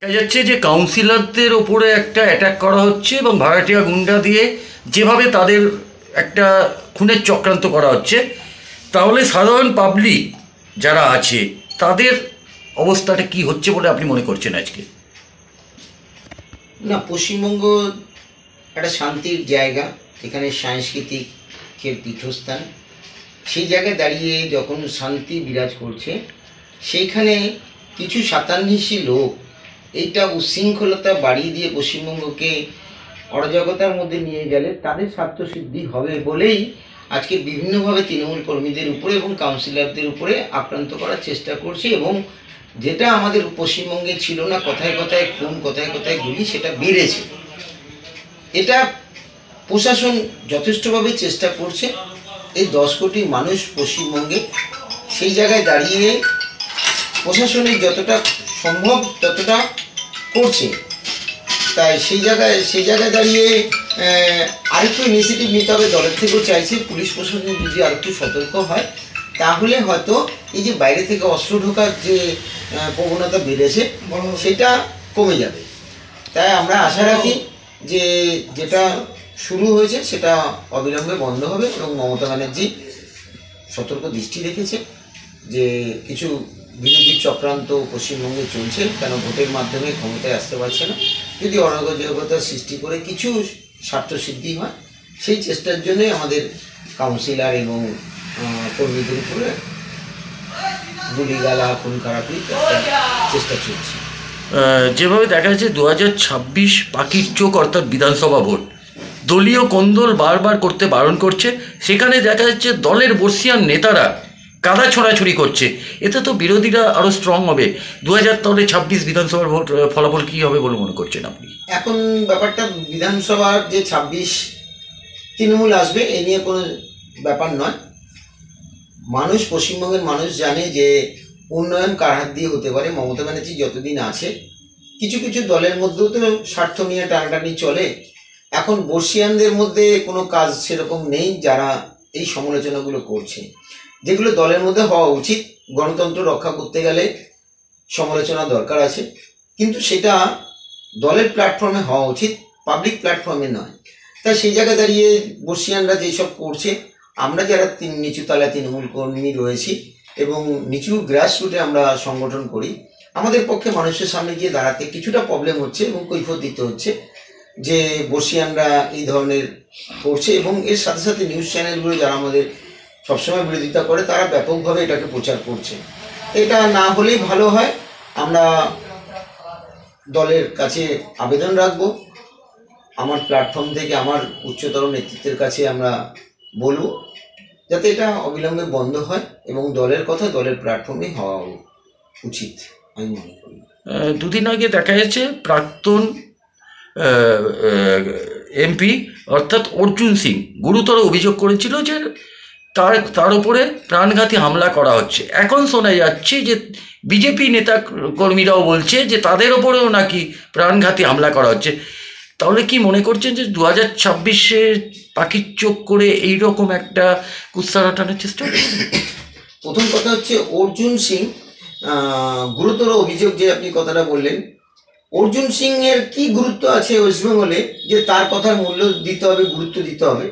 দেখা যাচ্ছে যে কাউন্সিলরদের ওপরে একটা অ্যাটাক করা হচ্ছে এবং ভাড়াটিয়া গুন্ডা দিয়ে যেভাবে তাদের একটা খুনের চক্রান্ত করা হচ্ছে, তাহলে সাধারণ পাবলিক যারা আছে তাদের অবস্থাটা কি হচ্ছে বলে আপনি মনে করছেন আজকে? না, পশ্চিমবঙ্গ একটা শান্তির জায়গা, এখানে সাংস্কৃতিকের পীঠস্থান। সেই জায়গায় দাঁড়িয়ে যখন শান্তি বিরাজ করছে, সেইখানে কিছু সাতান্বেষী লোক এইটা উচ্ছৃঙ্খলতা বাড়িয়ে দিয়ে পশ্চিমবঙ্গকে অরাজকতার মধ্যে নিয়ে গেলে তাদের স্বার্থসিদ্ধি হবে বলেই আজকে বিভিন্নভাবে তৃণমূল কর্মীদের উপরে এবং কাউন্সিলরদের উপরে আক্রান্ত করার চেষ্টা করছে। এবং যেটা আমাদের পশ্চিমবঙ্গে ছিল না, কথায় কথায় খুন, কথায় কথায় গুলি, সেটা বেড়েছে। এটা প্রশাসন যথেষ্টভাবে চেষ্টা করছে। এই 10 কোটি মানুষ পশ্চিমবঙ্গে, সেই জায়গায় দাঁড়িয়ে প্রশাসনের যতটা সম্ভব ততটা করছে। তাই সেই জায়গায় দাঁড়িয়ে আরেকটু ইনিশিয়েটিভ নিতে হবে। দলের থেকেও চাইছে পুলিশ প্রশাসন যদি আরেকটু সতর্ক হয়, তাহলে হয়তো এই যে বাইরে থেকে অস্ত্র ঢোকার যে প্রবণতা বেড়েছে সেটা কমে যাবে। তাই আমরা আশা রাখি যে যেটা শুরু হয়েছে সেটা অবিলম্বে বন্ধ হবে। এবং মমতা ব্যানার্জি সতর্ক দৃষ্টি রেখেছে যে কিছু বিরোধী চক্রান্ত পশ্চিমবঙ্গে চলছে, কেন ভোটের মাধ্যমে ক্ষমতায় আসতে পারছে না। যদি অরাজকতার সৃষ্টি করে কিছু স্বার্থসিদ্ধি হয়, সেই চেষ্টার জন্যই আমাদের কাউন্সিলর এবং কর্মীদের উপরে গুলিগালা, খুন খারাপির চেষ্টা চলছে। যেভাবে দেখা যাচ্ছে 2026 পাখির চোখ অর্থাৎ বিধানসভা ভোট, দলীয় কোন্দল বারবার করতে বারণ করছে, সেখানে দেখা যাচ্ছে দলের বর্ষিয়ান নেতারা কাদা ছোড়াছুড়ি করছে। এতে তো বিরোধীরা আরও স্ট্রং হবে। 2026 বিধানসভার ভোট ফলাফল কী হবে বলে মনে করছেন আপনি? এখন ব্যাপারটা বিধানসভার যে 26 তৃণমূল আসবে এ নিয়ে কোনো ব্যাপার নয়। মানুষ, পশ্চিমবঙ্গের মানুষ জানে যে উন্নয়ন কার হাত দিয়ে হতে পারে। মমতা ব্যানার্জি যতদিন আছে, কিছু কিছু দলের মধ্যেও তো স্বার্থ নিয়ে টানাটানি চলে। এখন বর্ষিয়ানদের মধ্যে কোনো কাজ সেরকম নেই যারা এই সমালোচনাগুলো করছে, যেগুলো দলের মধ্যে হওয়া উচিত। গণতন্ত্র রক্ষা করতে গেলে সমালোচনা দরকার আছে, কিন্তু সেটা দলের প্ল্যাটফর্মে হওয়া উচিত, পাবলিক প্ল্যাটফর্মে নয়। তাই সেই জায়গায় দাঁড়িয়ে বর্ষিয়ানরা যেসব করছে, আমরা যারা নিচুতলা তৃণমূল কর্মী রয়েছি এবং নিচু গ্রাসরুটে আমরা সংগঠন করি, আমাদের পক্ষে মানুষের সামনে গিয়ে দাঁড়াতে কিছুটা প্রবলেম হচ্ছে এবং কৈফিয়ত দিতে হচ্ছে যে বর্ষিয়ানরা এই ধরনের করছে। এবং এর সাথে সাথে নিউজ চ্যানেলগুলো যারা আমাদের সবসময় বিরোধিতা করে, তারা ব্যাপকভাবে এটাকে প্রচার করছে। এটা না হলেই ভালো হয়। আমরা দলের কাছে আবেদন রাখব, আমার প্ল্যাটফর্ম থেকে আমার উচ্চতর নেতৃত্বের কাছে আমরা বলব যাতে এটা অবিলম্বে বন্ধ হয় এবং দলের কথা দলের প্ল্যাটফর্মে হওয়া উচিত আমি মনে করি। দুদিন আগে দেখা যাচ্ছে প্রাক্তন এমপি অর্থাৎ অর্জুন সিং গুরুতর অভিযোগ করেছিল যে তার উপরে প্রাণঘাতী হামলা করা হচ্ছে। এখন শোনা যাচ্ছে যে বিজেপি নেতা কর্মীরাও বলছে যে তাদের ওপরেও নাকি প্রাণঘাতী হামলা করা হচ্ছে। তাহলে কি মনে করছেন যে 2026-এ পাখির চোখ করে এইরকম একটা কুৎসা রটানোর চেষ্টা? প্রথম কথা হচ্ছে অর্জুন সিং গুরুতর অভিযোগ যে আপনি কথাটা বললেন, অর্জুন সিং এর কি গুরুত্ব আছে ওয়েস্টবেঙ্গলে যে তার কথার মূল্য দিতে হবে, গুরুত্ব দিতে হবে?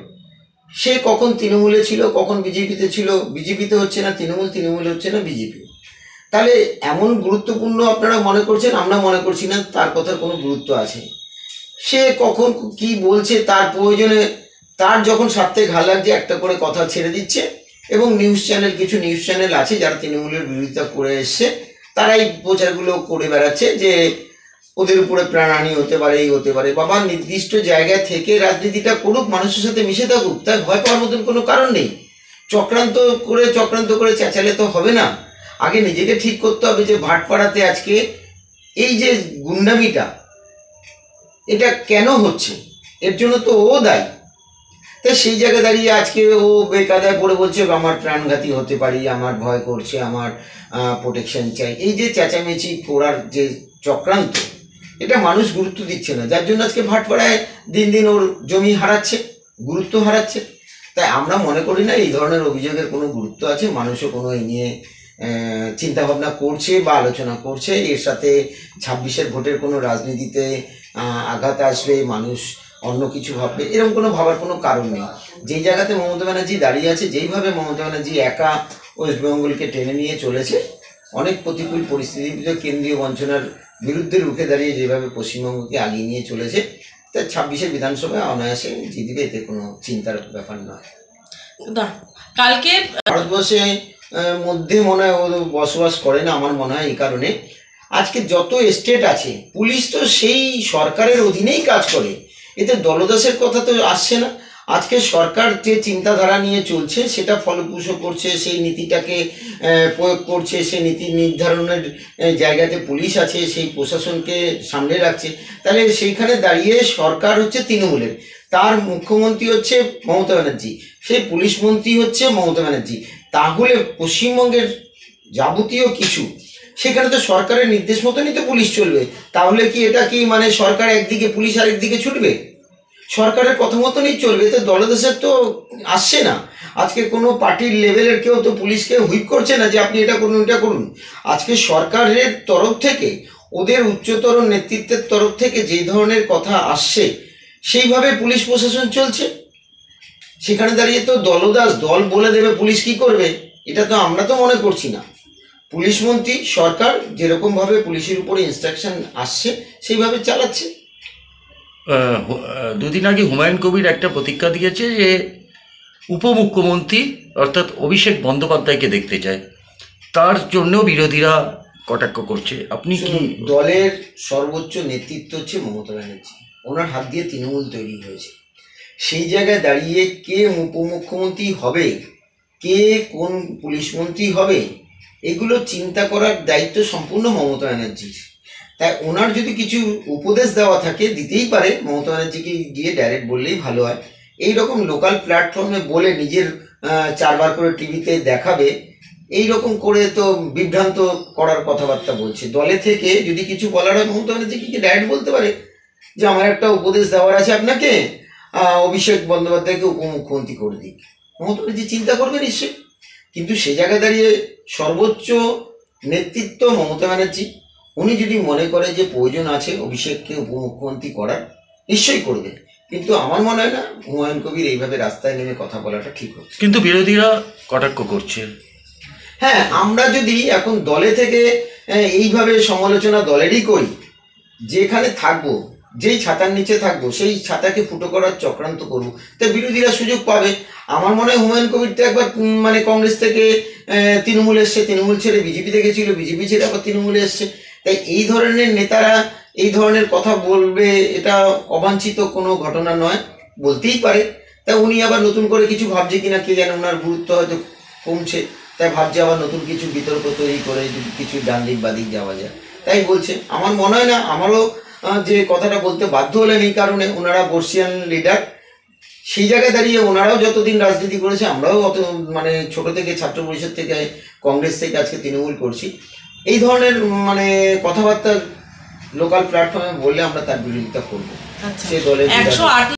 সে কখন তৃণমূলে ছিল, কখন বিজেপিতে ছিল, বিজেপিতে হচ্ছে না তৃণমূল, তৃণমূলে হচ্ছে না বিজেপি। তাহলে এমন গুরুত্বপূর্ণ আপনারা মনে করছেন, আমরা মনে করছি না তার কথার কোনো গুরুত্ব আছে। সে কখন কি বলছে, তার প্রয়োজনে তার যখন স্বার্থে ঘা লাগছে একটা করে কথা ছেড়ে দিচ্ছে। এবং কিছু নিউজ চ্যানেল আছে যারা তৃণমূলের বিরোধিতা করে এসছে, তারা এই প্রচারগুলো করে বেড়াচ্ছে যে ওদের উপরে প্রাণহানি হতে পারে, এই হতে পারে। বাবা, নির্দিষ্ট জায়গায় থেকে রাজনীতিটা করুক, মানুষের সাথে মিশে থাকুক, তাই ভয় পাওয়ার মতন কোনো কারণ নেই। চক্রান্ত করে চেঁচালে তো হবে না। আগে নিজেকে ঠিক করতে হবে যে ভাটপাড়াতে আজকে এই যে গুন্ডামিটা, এটা কেন হচ্ছে, এর জন্য তো ও দায়ী। তাই সেই জায়গায় দাঁড়িয়ে আজকে ও বেকায়দায় পড়ে বলছে আমার প্রাণঘাতী হতে পারি, আমার ভয় করছে, আমার প্রোটেকশন চাই। এই যে চেঁচামেচি করার যে চক্রান্ত, এটা মানুষ গুরুত্ব দিচ্ছে না, যার জন্য আজকে ভাটপাড়ায় দিন দিন ওর জমি হারাচ্ছে, গুরুত্ব হারাচ্ছে। তাই আমরা মনে করি না এই ধরনের অভিযোগের কোনো গুরুত্ব আছে, মানুষও কোনো এই নিয়ে চিন্তা ভাবনা করছে বা আলোচনা করছে। এর সাথে 26-এর ভোটের কোনো রাজনীতিতে আঘাত আসবে, মানুষ অন্য কিছু ভাববে, এরকম কোনো ভাবার কোনো কারণ নেই। যেই জায়গাতে মমতা ব্যানার্জি দাঁড়িয়ে আছে, যেইভাবে মমতা ব্যানার্জি একা ওয়েস্ট বেঙ্গলকে টেনে নিয়ে চলেছে, অনেক প্রতিকূল পরিস্থিতিতে কেন্দ্রীয় বঞ্চনার বিরুদ্ধে রুখে দাঁড়িয়ে যেভাবে পশ্চিমবঙ্গকে আগিয়ে নিয়ে চলেছে, তাই 26-এর বিধানসভায় অনায়াসে জিতবে, এতে কোনো চিন্তার ব্যাপার নয়। কালকে ভারতবর্ষে মধ্যে মনে হয় ও বসবাস করে না, আমার মনে হয় এই কারণে আজকে যত স্টেট আছে পুলিশ তো সেই সরকারের অধীনেই কাজ করে, এতে দলদাসের কথা তো আসছে না। আজকে সরকার যে চিন্তাধারা নিয়ে চলছে সেটা ফলপ্রসূ করছে, সেই নীতিটাকে প্রয়োগ করছে, সেই নীতি নির্ধারণের জায়গাতে পুলিশ আছে, সেই প্রশাসনকে সামনে রাখছে। তাহলে সেইখানে দাঁড়িয়ে সরকার হচ্ছে তৃণমূলের, তার মুখ্যমন্ত্রী হচ্ছে মমতা ব্যানার্জি, সেই পুলিশ মন্ত্রী হচ্ছে মমতা ব্যানার্জি। তাহলে পশ্চিমবঙ্গের যাবতীয় কিছু সেখানে তো সরকারের নির্দেশ মতনই তো পুলিশ চলবে। তাহলে কি এটা কি মানে সরকার একদিকে পুলিশ আরেকদিকে ছুটবে? সরকারের কথা মতনই চলবে। তো দলদেশের তো আসছে না, আজকে কোনো পার্টির লেভেলের কেউ তো পুলিশকে হুইপ করছে না যে আপনি এটা করুন এটা করুন। আজকে সরকারের তরফ থেকে, ওদের উচ্চতর নেতৃত্বের তরফ থেকে যে ধরনের কথা আসছে সেইভাবে পুলিশ প্রশাসন চলছে। সেখানে দাঁড়িয়ে তো দলদাস দল বলে দেবে পুলিশ কি করবে, এটা তো আমরা তো মনে করছি না। পুলিশ মন্ত্রী সরকার যেরকমভাবে পুলিশের উপরে ইনস্ট্রাকশন আসছে সেইভাবে চালাচ্ছে। দুদিন আগে হুমায়ুন কবির একটা প্রতিজ্ঞা দিয়েছে যে উপমুখ্যমন্ত্রী অর্থাৎ অভিষেক বন্দ্যোপাধ্যায়কে দেখতে চায়, তার জন্যও বিরোধীরা কটাক্ষ করছে। আপনি কি? দলের সর্বোচ্চ নেতৃত্ব হচ্ছে মমতা ব্যানার্জি, ওনার হাত দিয়ে তৃণমূল তৈরি হয়েছে। সেই জায়গায় দাঁড়িয়ে কে উপমুখ্যমন্ত্রী হবে, কে কোন পুলিশ মন্ত্রী হবে, এগুলো চিন্তা করার দায়িত্ব সম্পূর্ণ মমতা ব্যানার্জির। তাই ওনার যদি কিছু উপদেশ দেওয়া থাকে দিতেই পারে, মমতা ব্যানার্জিকে গিয়ে ডাইরেক্ট বললেই ভালো হয়। এই রকম লোকাল প্ল্যাটফর্মে বলে নিজের 4বার করে টিভিতে দেখাবে, এই রকম করে তো বিভ্রান্ত করার কথাবার্তা বলছে। দলে থেকে যদি কিছু বলার হয় মমতা ব্যানার্জিকে গিয়ে ডাইরেক্ট বলতে পারে যে আমার একটা উপদেশ দেওয়ার আছে আপনাকে, অভিষেক বন্দ্যোপাধ্যায়কে উপমুখ্যমন্ত্রী করে দিক। মমতা ব্যানার্জি চিন্তা করবে নিশ্চয়ই, কিন্তু সে জায়গায় দাঁড়িয়ে সর্বোচ্চ নেতৃত্ব মমতা ব্যানার্জি, উনি যদি মনে করে যে প্রয়োজন আছে অভিষেককে উপমুখ্যমন্ত্রী করার, নিশ্চয়ই করবে। কিন্তু আমার মনে হয় না হুমায়ুন কবির এইভাবে রাস্তায় নেমে কথা বলাটা ঠিক হচ্ছে। কিন্তু বিরোধীরা কটাক্ষ করছে। হ্যাঁ, আমরা যদি এখন দলে থেকে এইভাবে সমালোচনা দলেরই করি, যেখানে থাকবো, যেই ছাতার নিচে থাকবো সেই ছাতাকে ফুটো করার চক্রান্ত করবো, তাই বিরোধীরা সুযোগ পাবে। আমার মনে হয় হুমায়ুন কবির তো একবার মানে কংগ্রেস থেকে তৃণমূল এসছে, তৃণমূল ছেড়ে বিজেপিতে গেছিল, বিজেপি ছেড়ে আবার তৃণমূলে এসছে। তাই এই ধরনের নেতারা এই ধরনের কথা বলবে, এটা অবাঞ্ছিত কোনো ঘটনা নয়, বলতেই পারে। তাই উনি আবার নতুন করে কিছু ভাবছে কিনা কে জানে, ওনার গুরুত্ব হয়তো কমছে, তাই ভাবছে আবার নতুন কিছু বিতর্ক তৈরি করে যদি কিছু ডান দিক বাদিক যাওয়া যায়, তাই বলছে। আমার মনে হয় না, আমারও যে কথাটা বলতে বাধ্য হলেন এই কারণে, ওনারা বর্ষিয়ান লিডার, সেই জায়গায় দাঁড়িয়ে ওনারাও যতদিন রাজনীতি করেছে, আমরাও অত মানে ছোট থেকে ছাত্র পরিষদ থেকে কংগ্রেস থেকে আজকে তৃণমূল করছি, এই ধরনের মানে কথাবার্তা লোকাল প্ল্যাটফর্মে বললে আমরা তার বিরোধিতা করবো। আচ্ছা, সে দলের 108